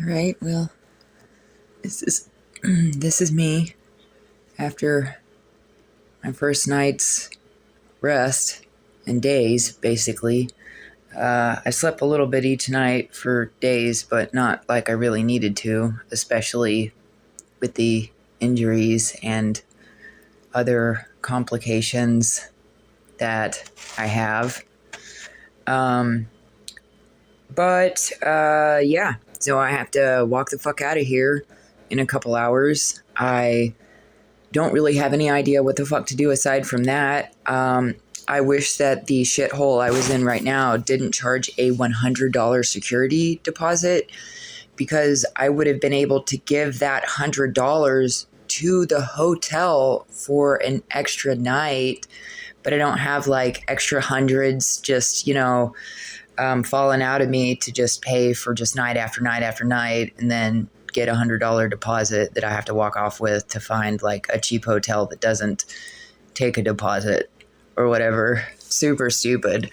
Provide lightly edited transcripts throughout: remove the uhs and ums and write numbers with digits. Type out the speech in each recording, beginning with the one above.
All right, well, this is this is me after my first night's rest and days, basically. I slept a little bit each night for days, but not like I really needed to, especially with the injuries and other complications that I have. Yeah, so I have to walk the fuck out of here in a couple hours. I don't really have any idea what the fuck to do aside from that. I wish that the shithole I was in right now didn't charge a $100 security deposit, because I would have been able to give that $100 to the hotel for an extra night, but I don't have like extra hundreds just, falling out of me to just pay for just night after night after night and then get $100 deposit that I have to walk off with to find like a cheap hotel that doesn't take a deposit or whatever. Super stupid.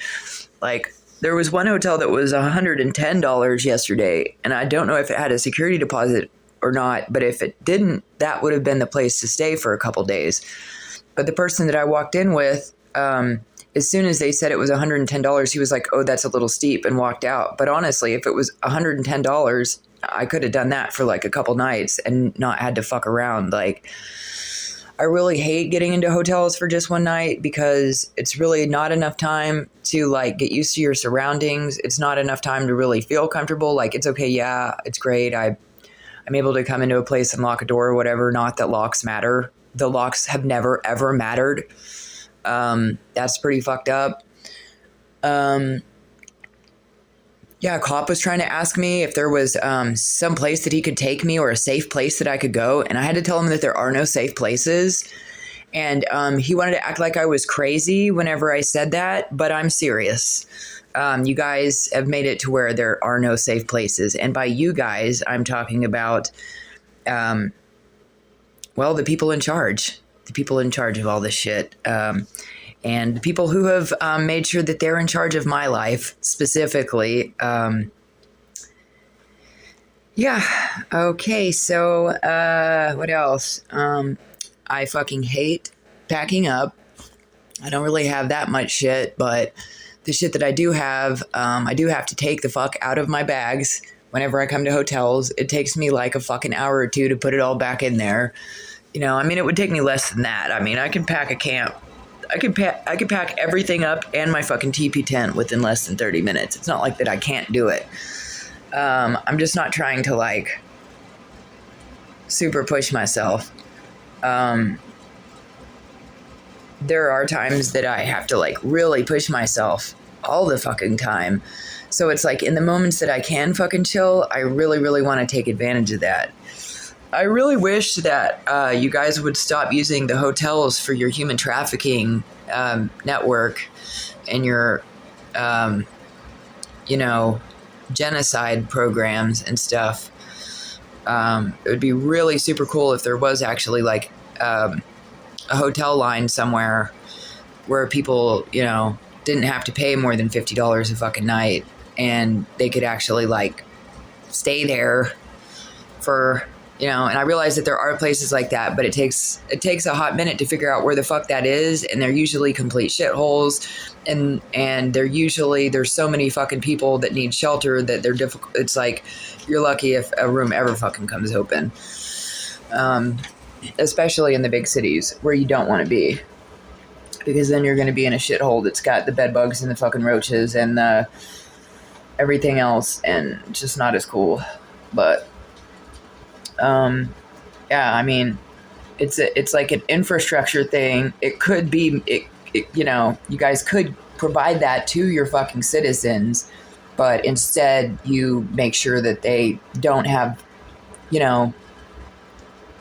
Like, there was one hotel that was $110 yesterday, and I don't know if it had a security deposit or not, but if it didn't, that would have been the place to stay for a couple days. But the person that I walked in with, as soon as they said it was $110, he was like, "Oh, that's a little steep," and walked out. But honestly, if it was $110, I could have done that for like a couple nights and not had to fuck around. Like, I really hate getting into hotels for just one night because it's really not enough time to like get used to your surroundings. It's not enough time to really feel comfortable. Like, it's okay. Yeah, it's great. I'm able to come into a place and lock a door or whatever. Not that locks matter. The locks have never, ever mattered. That's pretty fucked up. Yeah, a cop was trying to ask me if there was some place that he could take me or a safe place that I could go. And I had to tell him that there are no safe places. And he wanted to act like I was crazy whenever I said that, but I'm serious. You guys have made it to where there are no safe places. And by you guys, I'm talking about, the people in charge. The people in charge of all this shit. And the people who have made sure that they're in charge of my life specifically. Yeah. Okay. So what else? I fucking hate packing up. I don't really have that much shit, but the shit that I do have to take the fuck out of my bags whenever I come to hotels. It takes me like a fucking hour or two to put it all back in there. It would take me less than that. I can pack a camp. I could pack everything up and my fucking teepee tent within less than 30 minutes. It's not like that I can't do it. I'm just not trying to like super push myself. There are times that I have to like really push myself all the fucking time. So it's like in the moments that I can fucking chill, I really, really want to take advantage of that. I really wish that you guys would stop using the hotels for your human trafficking network and your, genocide programs and stuff. It would be really super cool if there was actually like a hotel line somewhere where people, didn't have to pay more than $50 a fucking night, and they could actually like stay there for... and I realize that there are places like that, but it takes a hot minute to figure out where the fuck that is. And they're usually complete shitholes. And there's so many fucking people that need shelter that they're difficult. It's like, you're lucky if a room ever fucking comes open. Especially in the big cities where you don't want to be. Because then you're going to be in a shithole that's got the bed bugs and the fucking roaches and everything else. And it's just not as cool. But... it's like an infrastructure thing. It could be, you guys could provide that to your fucking citizens, but instead you make sure that they don't have,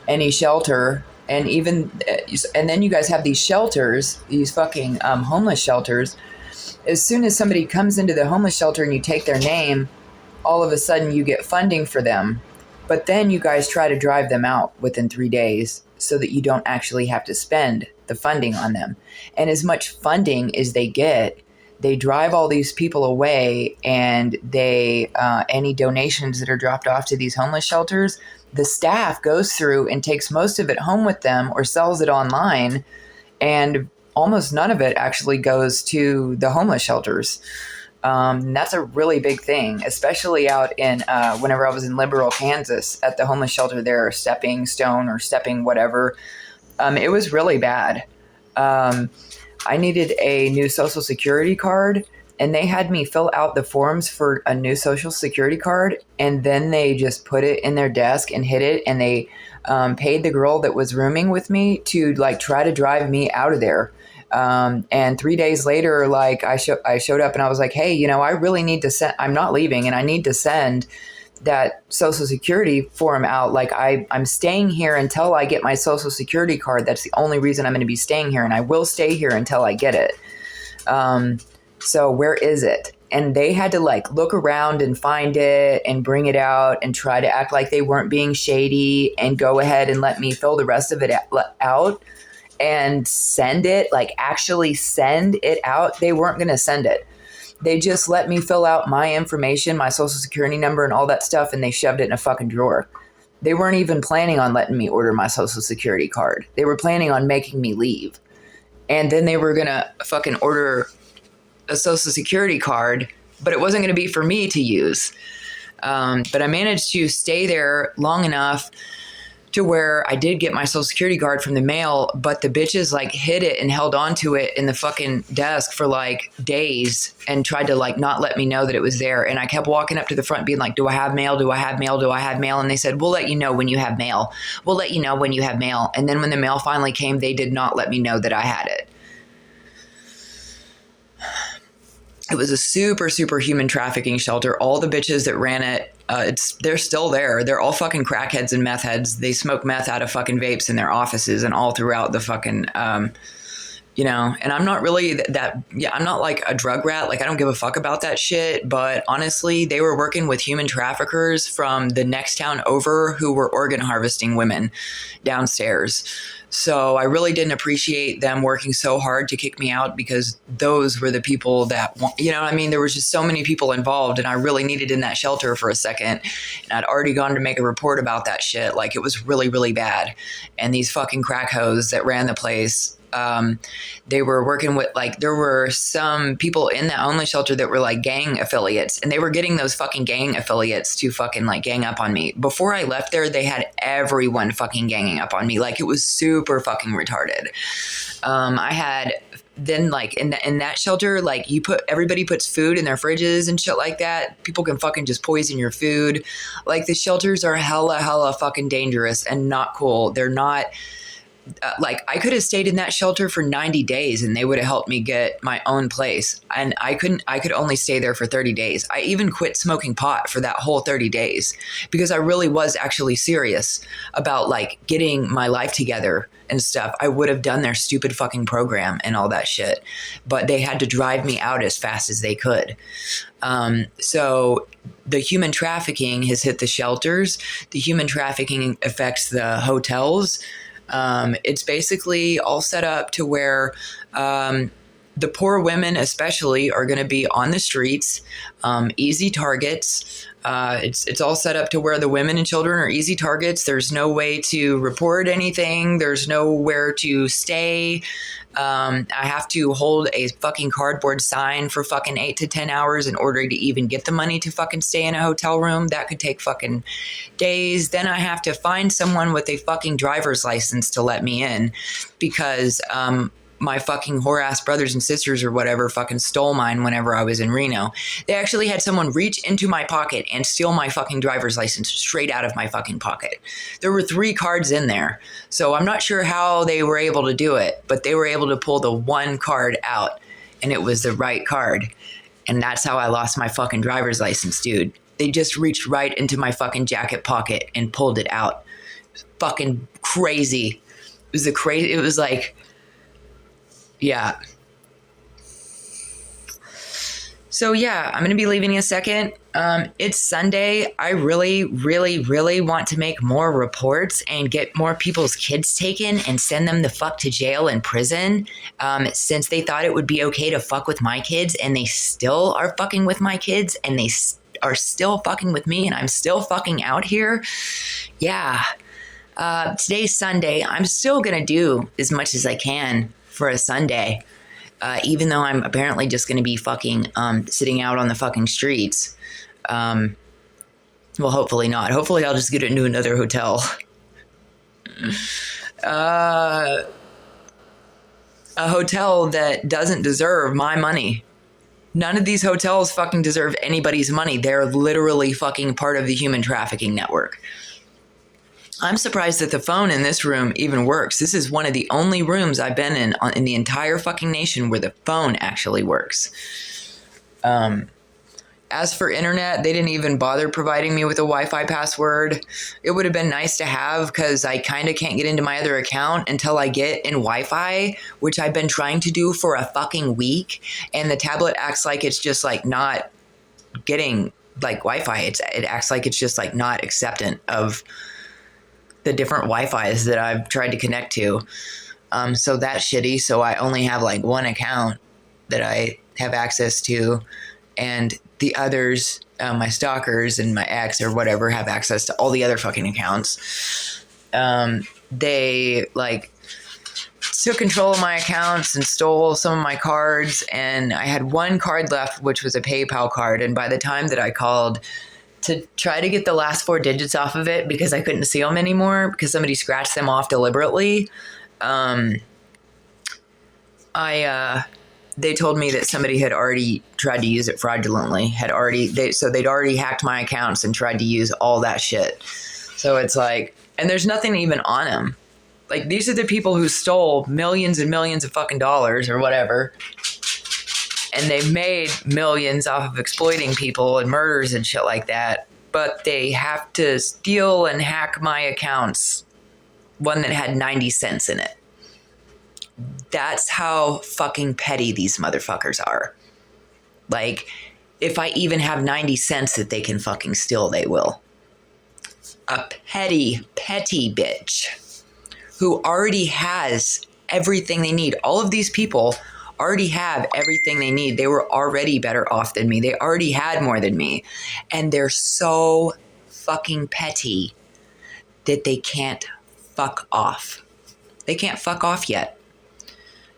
any shelter. And then you guys have these shelters, these fucking homeless shelters. As soon as somebody comes into the homeless shelter and you take their name, all of a sudden you get funding for them. But then you guys try to drive them out within 3 days so that you don't actually have to spend the funding on them. And as much funding as they get, they drive all these people away, and they any donations that are dropped off to these homeless shelters, the staff goes through and takes most of it home with them or sells it online, and almost none of it actually goes to the homeless shelters. That's a really big thing, especially out in whenever I was in Liberal, Kansas, at the homeless shelter there, Stepping Stone or Stepping whatever. It was really bad. I needed a new social security card, and they had me fill out the forms for a new social security card, and then they just put it in their desk and hid it, and they paid the girl that was rooming with me to like try to drive me out of there. And 3 days later, like I showed up and I was like, hey, I really need to send, I'm not leaving, and I need to send that social security form out. Like I'm staying here until I get my social security card. That's the only reason I'm going to be staying here. And I will stay here until I get it. So where is it? And they had to like look around and find it and bring it out and try to act like they weren't being shady and go ahead and let me fill the rest of it out and send it, like actually send it out. They weren't going to send it. They just let me fill out my information, my social security number and all that stuff, and they shoved it in a fucking drawer. They weren't even planning on letting me order my social security card. They were planning on making me leave. And then they were going to fucking order a social security card, but it wasn't going to be for me to use. But I managed to stay there long enough to where I did get my social security card from the mail, but the bitches like hid it and held on to it in the fucking desk for like days and tried to like not let me know that it was there. And I kept walking up to the front being like, do I have mail? Do I have mail? Do I have mail? And they said, we'll let you know when you have mail. We'll let you know when you have mail. And then when the mail finally came, they did not let me know that I had it. It was a super, super human trafficking shelter. All the bitches that ran it, they're still there. They're all fucking crackheads and meth heads. They smoke meth out of fucking vapes in their offices and all throughout the fucking, and I'm not really I'm not like a drug rat. Like I don't give a fuck about that shit. But honestly, they were working with human traffickers from the next town over who were organ harvesting women downstairs. So I really didn't appreciate them working so hard to kick me out, because those were the people that, there was just so many people involved, and I really needed in that shelter for a second. And I'd already gone to make a report about that shit. Like it was really, really bad. And these fucking crack hoes that ran the place, they were working with, like, there were some people in that homeless shelter that were like gang affiliates, and they were getting those fucking gang affiliates to fucking like gang up on me. Before I left there, they had everyone fucking ganging up on me. Like it was super fucking retarded. I had then like in that shelter, like everybody puts food in their fridges and shit like that. People can fucking just poison your food. Like the shelters are hella fucking dangerous and not cool. They're not, like I could have stayed in that shelter for 90 days and they would have helped me get my own place. And I could only stay there for 30 days. I even quit smoking pot for that whole 30 days because I really was actually serious about like getting my life together and stuff. I would have done their stupid fucking program and all that shit, but they had to drive me out as fast as they could. So the human trafficking has hit the shelters. The human trafficking affects the hotels. It's basically all set up to where the poor women especially are going to be on the streets, easy targets. It's all set up to where the women and children are easy targets. There's no way to report anything. There's nowhere to stay. I have to hold a fucking cardboard sign for fucking 8 to 10 hours in order to even get the money to fucking stay in a hotel room. That could take fucking days. Then I have to find someone with a fucking driver's license to let me in because, my fucking whore-ass brothers and sisters or whatever fucking stole mine whenever I was in Reno. They actually had someone reach into my pocket and steal my fucking driver's license straight out of my fucking pocket. There were 3 cards in there. So I'm not sure how they were able to do it, but they were able to pull the one card out, and it was the right card. And that's how I lost my fucking driver's license, dude. They just reached right into my fucking jacket pocket and pulled it out. It was fucking crazy. It was like... Yeah. So yeah, I'm going to be leaving in a second. It's Sunday. I really, really, really want to make more reports and get more people's kids taken and send them the fuck to jail and prison. Since they thought it would be okay to fuck with my kids, and they still are fucking with my kids, and they are still fucking with me, and I'm still fucking out here. Yeah. Today's Sunday. I'm still going to do as much as I can for a Sunday. Even though I'm apparently just going to be fucking sitting out on the fucking streets. Well, hopefully not. Hopefully I'll just get into another hotel. A hotel that doesn't deserve my money. None of these hotels fucking deserve anybody's money. They're literally fucking part of the human trafficking network. I'm surprised that the phone in this room even works. This is one of the only rooms I've been in the entire fucking nation where the phone actually works. As for internet, they didn't even bother providing me with a Wi-Fi password. It would have been nice to have because I kind of can't get into my other account until I get in Wi-Fi, which I've been trying to do for a fucking week. And the tablet acts like it's just like not getting like Wi-Fi. It acts like it's just like not acceptant of the different Wi-Fis that I've tried to connect to. So that's shitty. So I only have like one account that I have access to, and the others, my stalkers and my ex or whatever, have access to all the other fucking accounts. They like took control of my accounts and stole some of my cards, and I had one card left, which was a PayPal card. And by the time that I called to try to get the last 4 digits off of it, because I couldn't see them anymore because somebody scratched them off deliberately, they told me that somebody had already tried to use it fraudulently, they'd already hacked my accounts and tried to use all that shit. So it's like, and there's nothing even on them. Like, these are the people who stole millions and millions of fucking dollars or whatever, and they've made millions off of exploiting people and murders and shit like that. But they have to steal and hack my accounts, one that had 90 cents in it. That's how fucking petty these motherfuckers are. Like, if I even have 90 cents that they can fucking steal, they will. A petty bitch who already has everything they need. All of these people already have everything they need. They were already better off than me. They already had more than me. And they're so fucking petty that they can't fuck off. They can't fuck off yet.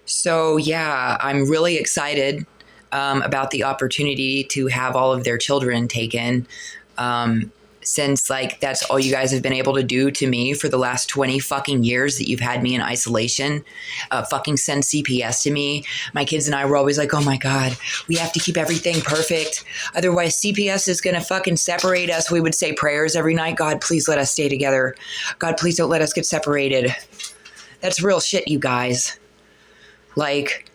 So yeah, I'm really excited about the opportunity to have all of their children taken. Since like that's all you guys have been able to do to me for the last 20 fucking years that you've had me in isolation, fucking send CPS to me. My kids and I were always like, oh my God, we have to keep everything perfect. Otherwise CPS is going to fucking separate us. We would say prayers every night. God, please let us stay together. God, please don't let us get separated. That's real shit, you guys. Like,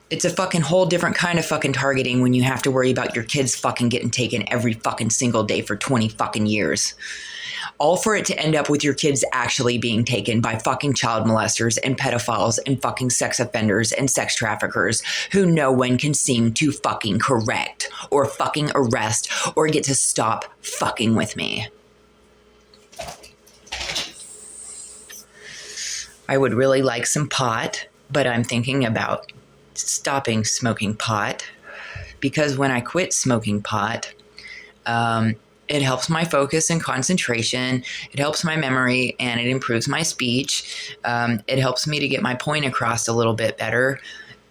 it's a fucking whole different kind of fucking targeting when you have to worry about your kids fucking getting taken every fucking single day for 20 fucking years. All for it to end up with your kids actually being taken by fucking child molesters and pedophiles and fucking sex offenders and sex traffickers who no one can seem to fucking correct or fucking arrest or get to stop fucking with me. I would really like some pot, but I'm thinking about stopping smoking pot, because when I quit smoking pot, it helps my focus and concentration, it helps my memory, and it improves my speech. It helps me to get my point across a little bit better.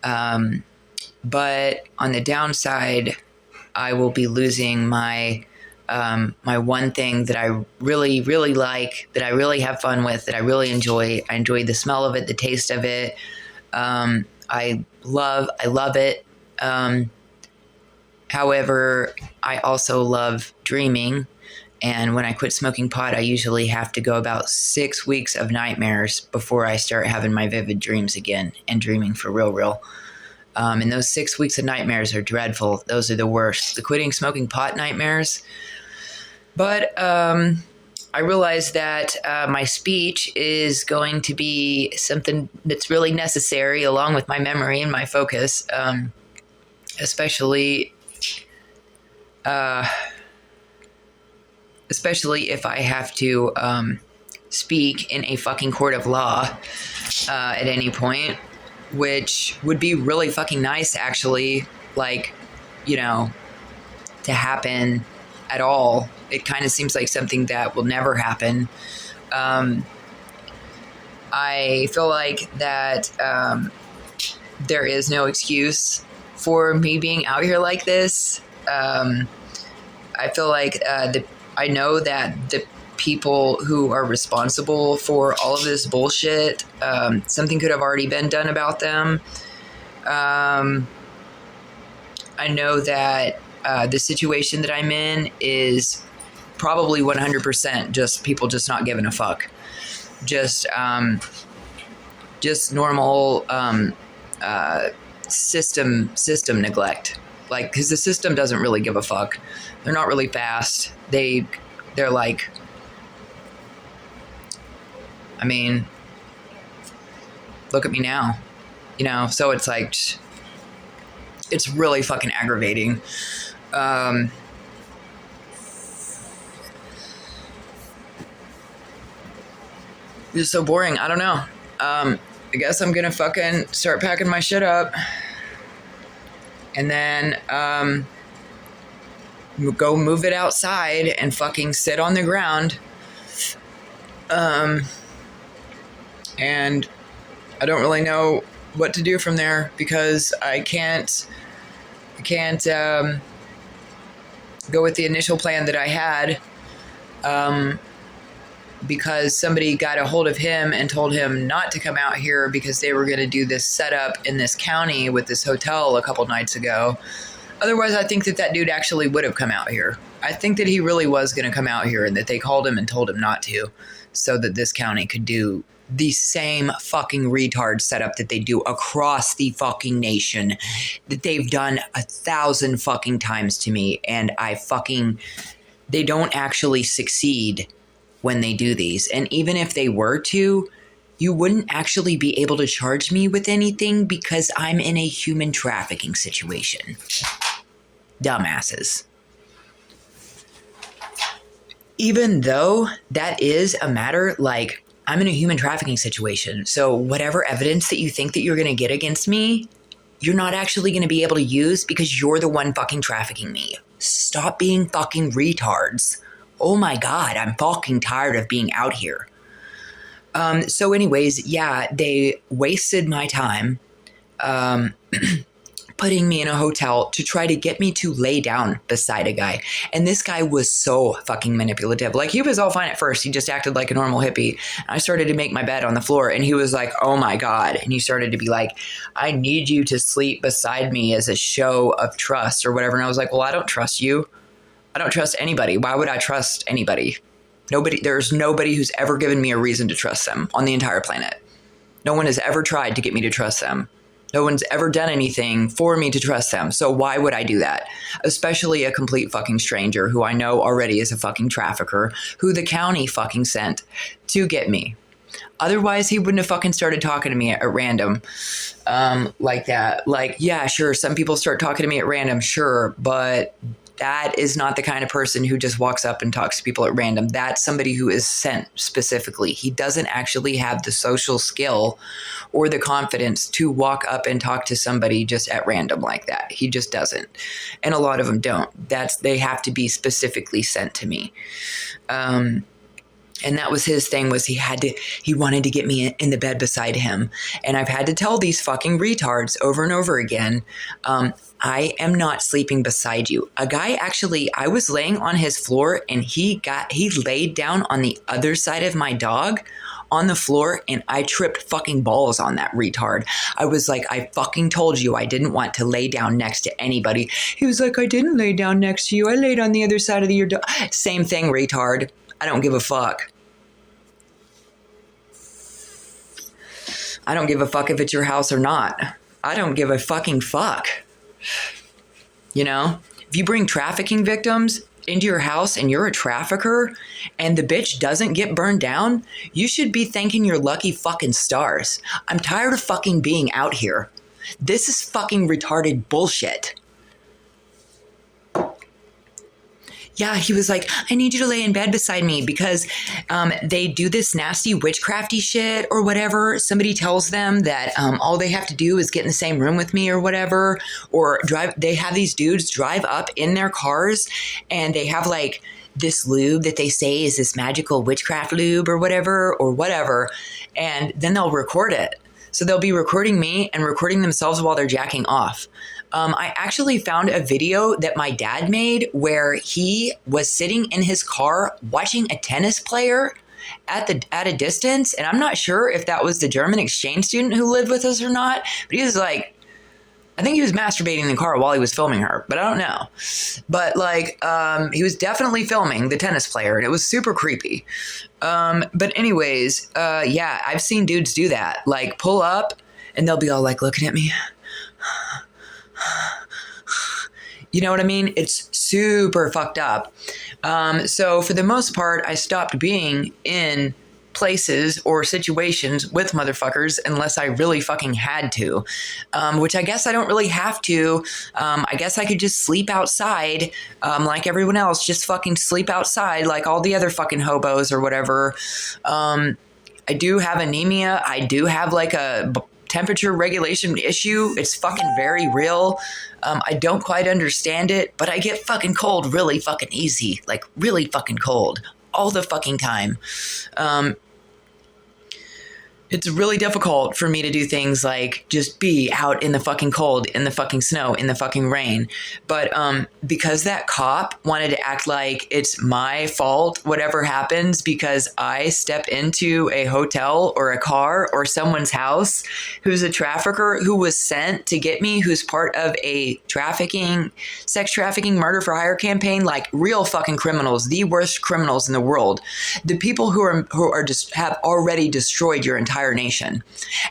But on the downside, I will be losing my one thing that I really, really like, that I really have fun with, that I really enjoy. I enjoy the smell of it, the taste of it. I love it. However, I also love dreaming. And when I quit smoking pot, I usually have to go about 6 weeks of nightmares before I start having my vivid dreams again and dreaming for real. And those 6 weeks of nightmares are dreadful. Those are the worst. The quitting smoking pot nightmares. But I realized that my speech is going to be something that's really necessary, along with my memory and my focus, especially especially if I have to speak in a fucking court of law at any point, which would be really fucking nice, actually. Like, you know, to happen at all. It kind of seems like something that will never happen. I feel like that there is no excuse for me being out here like this. I feel like I know that the people who are responsible for all of this bullshit, something could have already been done about them. I know that the situation that I'm in is probably 100% just people just not giving a fuck. Just normal system neglect. Like, because the system doesn't really give a fuck. They're not really fast. They're like, I mean, look at me now, you know. So it's like, it's really fucking aggravating. It's so boring. I don't know. I guess I'm gonna fucking start packing my shit up, and then go move it outside and fucking sit on the ground. And I don't really know what to do from there, because I can't go with the initial plan that I had, because somebody got a hold of him and told him not to come out here because they were going to do this setup in this county with this hotel a couple nights ago. Otherwise, I think that dude actually would have come out here. I think that he really was going to come out here, and that they called him and told him not to, so that this county could do the same fucking retard setup that they do across the fucking nation, that they've done 1,000 fucking times to me. And they don't actually succeed when they do these. And even if they were to, you wouldn't actually be able to charge me with anything because I'm in a human trafficking situation. Dumbasses. Even though that is a matter, like, I'm in a human trafficking situation, so whatever evidence that you think that you're going to get against me, you're not actually going to be able to use because you're the one fucking trafficking me. Stop being fucking retards. Oh my God, I'm fucking tired of being out here. So anyways, yeah, they wasted my time putting me in a hotel to try to get me to lay down beside a guy. And this guy was so fucking manipulative. Like, he was all fine at first. He just acted like a normal hippie. I started to make my bed on the floor, and he was like, oh my God. And he started to be like, I need you to sleep beside me as a show of trust or whatever. And I was like, well, I don't trust you. I don't trust anybody. Why would I trust anybody? There's nobody who's ever given me a reason to trust them on the entire planet. No one has ever tried to get me to trust them. No one's ever done anything for me to trust them. So why would I do that? Especially a complete fucking stranger who I know already is a fucking trafficker, who the county fucking sent to get me. Otherwise, he wouldn't have fucking started talking to me at random like that. Like, yeah, sure, some people start talking to me at random, sure, but that is not the kind of person who just walks up and talks to people at random. That's somebody who is sent specifically. He doesn't actually have the social skill or the confidence to walk up and talk to somebody just at random like that. He just doesn't. And a lot of them don't. They have to be specifically sent to me. And that was his thing, was he wanted to get me in the bed beside him. And I've had to tell these fucking retards over and over again, I am not sleeping beside you. A guy actually, I was laying on his floor, and he laid down on the other side of my dog on the floor, and I tripped fucking balls on that retard. I was like, I fucking told you I didn't want to lay down next to anybody. He was like, I didn't lay down next to you. I laid on the other side of your dog. Same thing, retard. I don't give a fuck. I don't give a fuck if it's your house or not. I don't give a fucking fuck. You know, if you bring trafficking victims into your house and you're a trafficker and the bitch doesn't get burned down, you should be thanking your lucky fucking stars. I'm tired of fucking being out here. This is fucking retarded bullshit. Yeah, he was like, I need you to lay in bed beside me because they do this nasty witchcrafty shit or whatever. Somebody tells them that all they have to do is get in the same room with me or whatever, or drive. They have these dudes drive up in their cars and they have like this lube that they say is this magical witchcraft lube or whatever. And then they'll record it. So they'll be recording me and recording themselves while they're jacking off. I actually found a video that my dad made where he was sitting in his car watching a tennis player at a distance. And I'm not sure if that was the German exchange student who lived with us or not, but he was like, I think he was masturbating in the car while he was filming her, but I don't know. But like, he was definitely filming the tennis player and it was super creepy. But anyways, yeah, I've seen dudes do that, like pull up and they'll be all like looking at me. You know what I mean? It's super fucked up. So for the most part, I stopped being in places or situations with motherfuckers unless I really fucking had to, which I guess I don't really have to. I guess I could just sleep outside like everyone else, just fucking sleep outside like all the other fucking hobos or whatever. I do have anemia. I do have like a temperature regulation issue. It's fucking very real. I don't quite understand it, but I get fucking cold really fucking easy, like really fucking cold all the fucking time. It's really difficult for me to do things like just be out in the fucking cold, in the fucking snow, in the fucking rain. But because that cop wanted to act like it's my fault, whatever happens, because I step into a hotel or a car or someone's house who's a trafficker who was sent to get me, who's part of a sex trafficking, murder for hire campaign, like real fucking criminals, the worst criminals in the world. The people who are just have already destroyed your entire nation.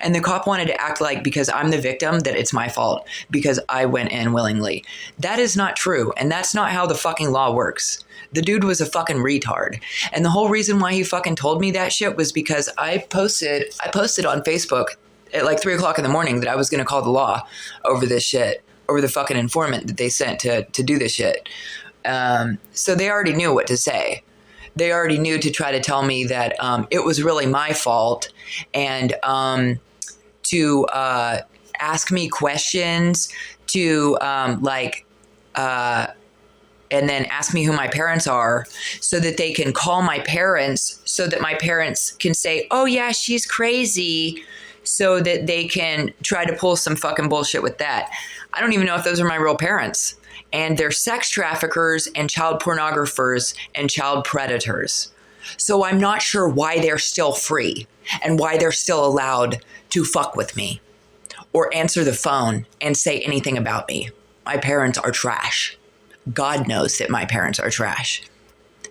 And the cop wanted to act like because I'm the victim that it's my fault because I went in willingly. That is not true. And that's not how the fucking law works. The dude was a fucking retard. And the whole reason why he fucking told me that shit was because I posted on Facebook at like 3:00 in the morning that I was going to call the law over this shit, over the fucking informant that they sent to do this shit. So they already knew what to say. They already knew to try to tell me that it was really my fault and to ask me questions, to and then ask me who my parents are so that they can call my parents so that my parents can say, oh yeah, she's crazy, so that they can try to pull some fucking bullshit with that. I don't even know if those are my real parents. And they're sex traffickers and child pornographers and child predators. So I'm not sure why they're still free and why they're still allowed to fuck with me or answer the phone and say anything about me. My parents are trash. God knows that my parents are trash.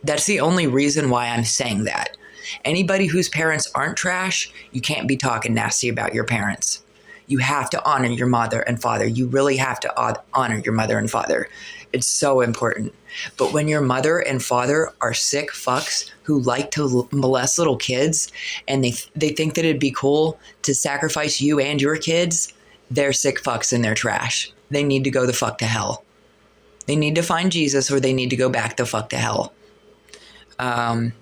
That's the only reason why I'm saying that. Anybody whose parents aren't trash, you can't be talking nasty about your parents. You have to honor your mother and father. You really have to honor your mother and father. It's so important. But when your mother and father are sick fucks who like to molest little kids and they think that it'd be cool to sacrifice you and your kids, they're sick fucks and they're trash. They need to go the fuck to hell. They need to find Jesus or they need to go back the fuck to hell. I'm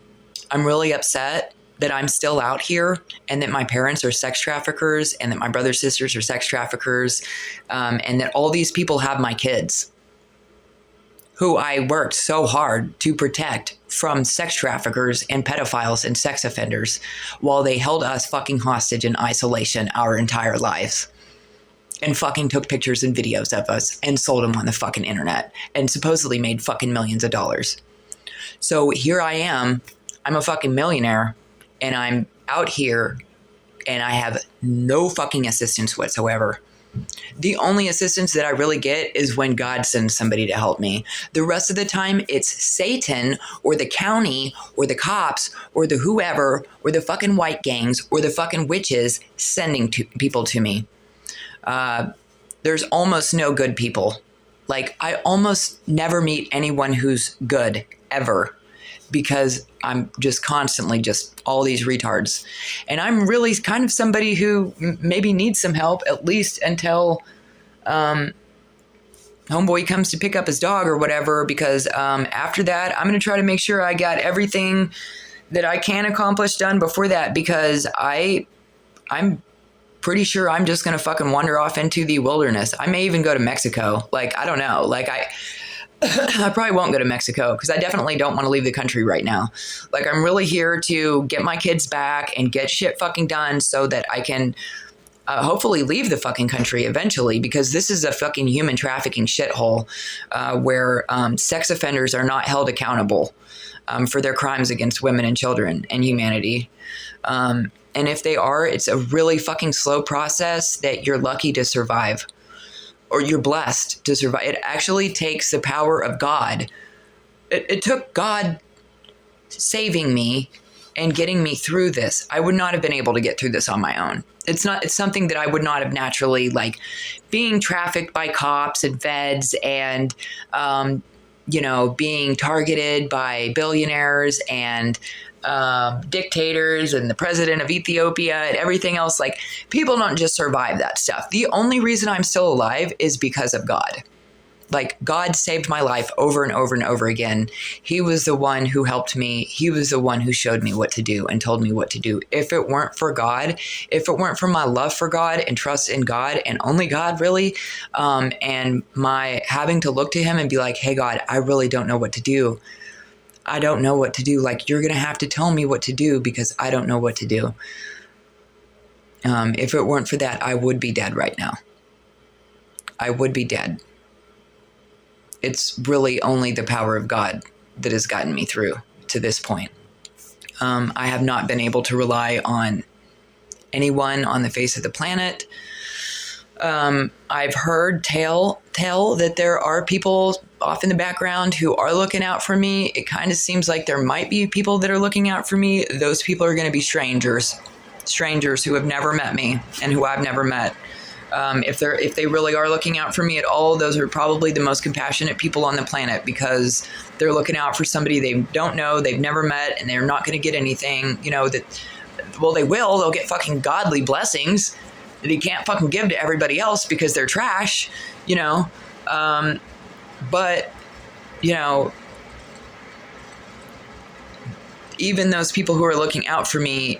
really upset that I'm still out here and that my parents are sex traffickers and that my brothers and sisters are sex traffickers, and that all these people have my kids who I worked so hard to protect from sex traffickers and pedophiles and sex offenders while they held us fucking hostage in isolation our entire lives and fucking took pictures and videos of us and sold them on the fucking internet and supposedly made fucking millions of dollars. So here I am, I'm a fucking millionaire, and I'm out here and I have no fucking assistance whatsoever. The only assistance that I really get is when God sends somebody to help me. The rest of the time, it's Satan or the county or the cops or the whoever or the fucking white gangs or the fucking witches sending people to me. There's almost no good people. Like, I almost never meet anyone who's good, ever. Because I'm just constantly just all these retards. And I'm really kind of somebody who maybe needs some help, at least until homeboy comes to pick up his dog or whatever, because after that, I'm going to try to make sure I got everything that I can accomplish done before that, because I'm pretty sure I'm just going to fucking wander off into the wilderness. I may even go to Mexico. Like, I don't know. Like, I probably won't go to Mexico because I definitely don't want to leave the country right now. Like, I'm really here to get my kids back and get shit fucking done so that I can hopefully leave the fucking country eventually, because this is a fucking human trafficking shithole where sex offenders are not held accountable for their crimes against women and children and humanity. And if they are, it's a really fucking slow process that you're lucky to survive, or you're blessed to survive. It actually takes the power of God. It took God saving me and getting me through this. I would not have been able to get through this on my own. It's something that I would not have naturally, like being trafficked by cops and feds and, being targeted by billionaires and dictators and the president of Ethiopia and everything else. Like, people don't just survive that stuff. The only reason I'm still alive is because of God. Like, God saved my life over and over and over again. He was the one who helped me. He was the one who showed me what to do and told me what to do. If it weren't for God, if it weren't for my love for God and trust in God and only God, really, and my having to look to him and be like, hey, God, I really don't know what to do. I don't know what to do. Like, you're going to have to tell me what to do because I don't know what to do. If it weren't for that, I would be dead right now. I would be dead. It's really only the power of God that has gotten me through to this point. I have not been able to rely on anyone on the face of the planet. I've heard tell that there are people off in the background who are looking out for me. It kind of seems like there might be people that are looking out for me. Those people are going to be strangers who have never met me and who I've never met. If they really are looking out for me at all, those are probably the most compassionate people on the planet, because they're looking out for somebody they don't know, they've never met, and they're not going to get anything, they will. They'll get fucking godly blessings that he can't fucking give to everybody else because they're trash, but, even those people who are looking out for me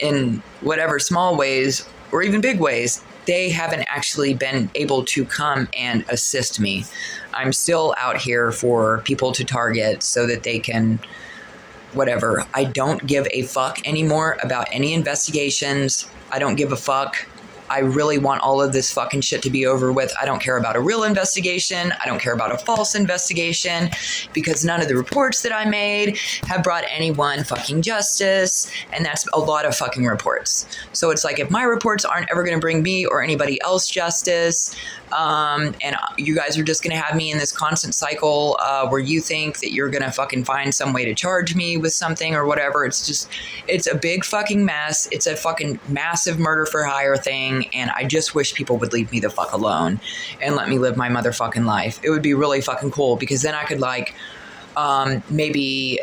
in whatever small ways or even big ways, they haven't actually been able to come and assist me. I'm still out here for people to target so that they can, whatever. I don't give a fuck anymore about any investigations. I don't give a fuck. I really want all of this fucking shit to be over with. I don't care about a real investigation. I don't care about a false investigation, because none of the reports that I made have brought anyone fucking justice. And that's a lot of fucking reports. So it's like, if my reports aren't ever going to bring me or anybody else justice, and you guys are just going to have me in this constant cycle where you think that you're going to fucking find some way to charge me with something or whatever. It's a big fucking mess. It's a fucking massive murder for hire thing. And I just wish people would leave me the fuck alone and let me live my motherfucking life. It would be really fucking cool, because then I could maybe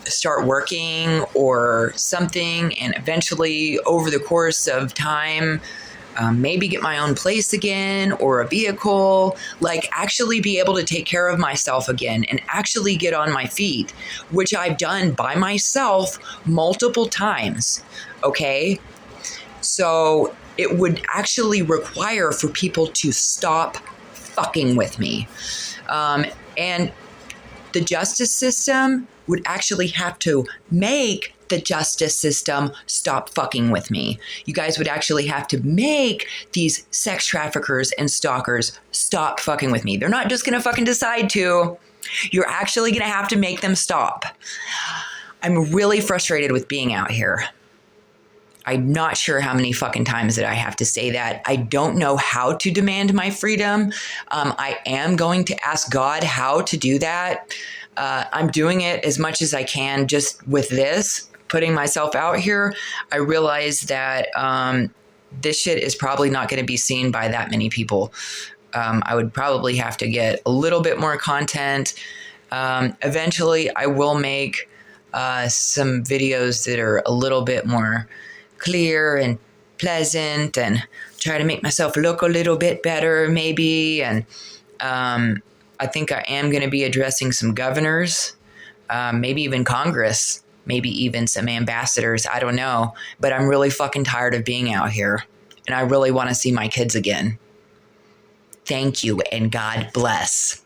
start working or something, and eventually over the course of time, maybe get my own place again or a vehicle, like actually be able to take care of myself again and actually get on my feet, which I've done by myself multiple times. Okay. So it would actually require for people to stop fucking with me. And the justice system would actually have to make the justice system stop fucking with me. You guys would actually have to make these sex traffickers and stalkers stop fucking with me. They're not just going to fucking decide to. You're actually going to have to make them stop. I'm really frustrated with being out here. I'm not sure how many fucking times that I have to say that. I don't know how to demand my freedom. I am going to ask God how to do that. I'm doing it as much as I can just with this, putting myself out here. I realize that this shit is probably not going to be seen by that many people. I would probably have to get a little bit more content. Eventually, I will make some videos that are a little bit more clear and pleasant, and try to make myself look a little bit better maybe, and I think I am going to be addressing some governors, maybe even Congress, maybe even some ambassadors. I don't know. But I'm really fucking tired of being out here. And I really want to see my kids again. Thank you and God bless.